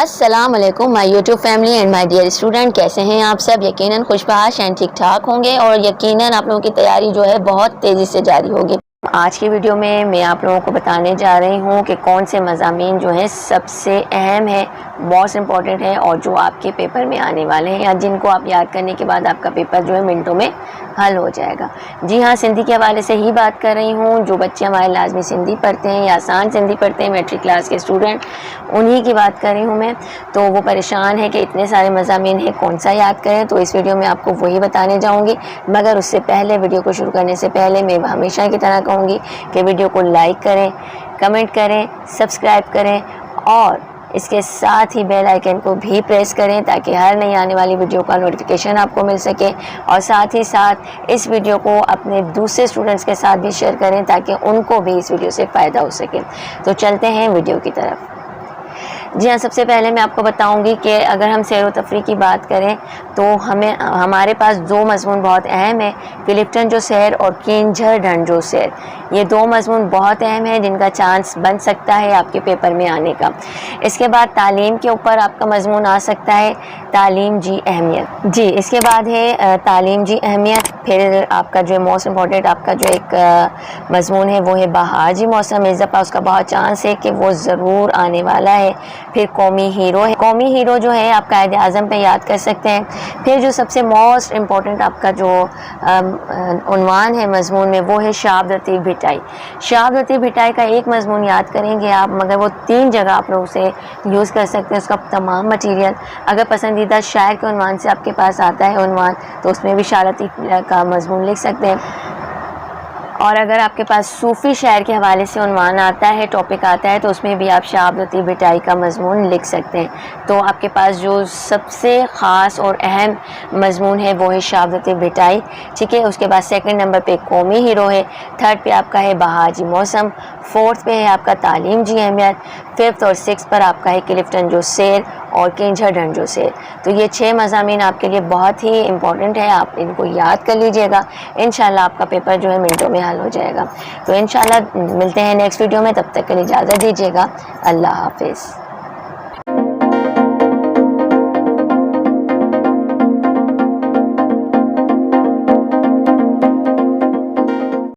السلام علیکم مائی YouTube family and my dear student, کیسے ہیں آپ سب؟ یقیناً خوش بخش اینڈ ٹھیک ٹھاک ہوں گے اور یقیناً آپ لوگوں کی تیاری جو ہے بہت تیزی سے جاری ہوگی۔ آج کی ویڈیو میں آپ لوگوں کو بتانے جا رہی ہوں کہ کون سے مضامین جو ہیں سب سے اہم ہے، موسٹ امپورٹنٹ ہے اور جو آپ کے پیپر میں آنے والے ہیں یا جن کو آپ یاد کرنے کے بعد آپ کا پیپر جو ہے منٹوں میں حل ہو جائے گا۔ جی ہاں، سندھی کے حوالے سے ہی بات کر رہی ہوں۔ جو بچے ہمارے لازمی سندھی پڑھتے ہیں یا آسان سندھی پڑھتے ہیں، میٹرک کلاس کے اسٹوڈنٹ، انہی کی بات کر رہی ہوں میں۔ تو وہ پریشان ہے کہ اتنے سارے مضامین ہیں، کون سا یاد کریں، تو اس ویڈیو میں آپ کو وہی بتانے جاؤں گی۔ مگر اس سے پہلے، ویڈیو کو شروع کرنے سے پہلے میں ہمیشہ کی طرح کہوں گی کہ ویڈیو کو لائک کریں، کمنٹ کریں، سبسکرائب کریں اور اس کے ساتھ ہی بیل آئیکن کو بھی پریس کریں تاکہ ہر نئی آنے والی ویڈیو کا نوٹیفیکیشن آپ کو مل سکے، اور ساتھ ہی ساتھ اس ویڈیو کو اپنے دوسرے اسٹوڈنٹس کے ساتھ بھی شیئر کریں تاکہ ان کو بھی اس ویڈیو سے فائدہ ہو سکے۔ تو چلتے ہیں ویڈیو کی طرف۔ جی ہاں، سب سے پہلے میں آپ کو بتاؤں گی کہ اگر ہم سیر و تفریح کی بات کریں تو ہمارے پاس دو مضمون بہت اہم ہیں، کلفٹن جو سیر اور کینجھر ڈھنڈ جو سیر۔ یہ دو مضمون بہت اہم ہیں جن کا چانس بن سکتا ہے آپ کے پیپر میں آنے کا۔ اس کے بعد تعلیم کے اوپر آپ کا مضمون آ سکتا ہے، تعلیم جی اہمیت۔ جی، اس کے بعد ہے تعلیم جی اہمیت۔ پھر آپ کا جو موسٹ امپورٹنٹ آپ کا جو ایک مضمون ہے وہ ہے بہار جی موسم۔ اس دفعہ اس کا بہت چانس ہے کہ وہ ضرور آنے والا ہے۔ پھر قومی ہیرو ہے، قومی ہیرو جو ہے آپ قائد اعظم پہ یاد کر سکتے ہیں۔ پھر جو سب سے موسٹ امپورٹنٹ آپ کا جو عنوان ہے مضمون میں وہ ہے شہاب لطیف بھٹائی۔ شہاب لطیف بھٹائی کا ایک مضمون یاد کریں گے آپ، مگر وہ 3 جگہ آپ لوگ اسے یوز کر سکتے ہیں۔ اس کا تمام مٹیریل اگر پسندیدہ شاعر کے عنوان سے آپ کے پاس آتا ہے عنوان، تو اس میں بھی شہاب لطیف کا مضمون لکھ سکتے ہیں، اور اگر آپ کے پاس صوفی شاعر کے حوالے سے عنوان آتا ہے، ٹاپک آتا ہے، تو اس میں بھی آپ شہاب لطیف بھٹائی کا مضمون لکھ سکتے ہیں۔ تو آپ کے پاس جو سب سے خاص اور اہم مضمون ہے وہ ہے شہاب لطیف بھٹائی، ٹھیک ہے۔ اس کے بعد سیکنڈ نمبر پہ قومی ہیرو ہے، تھرڈ پہ آپ کا ہے بہار جی موسم، فورتھ پہ ہے آپ کا تعلیم جی اہمیت، ففتھ اور سکس پر آپ کا ہے کلفٹن جو سیر اور کینجھر ڈھنڈ جو سیر۔ تو یہ 6 مضامین آپ کے لیے بہت ہی امپورٹنٹ ہے، آپ ان کو یاد کر لیجئے گا، انشاءاللہ آپ کا پیپر جو ہے منٹوں میں حل ہو جائے گا۔ تو انشاءاللہ ملتے ہیں نیکسٹ ویڈیو میں، تب تک کے لیے اجازت دیجیے گا، اللہ حافظ۔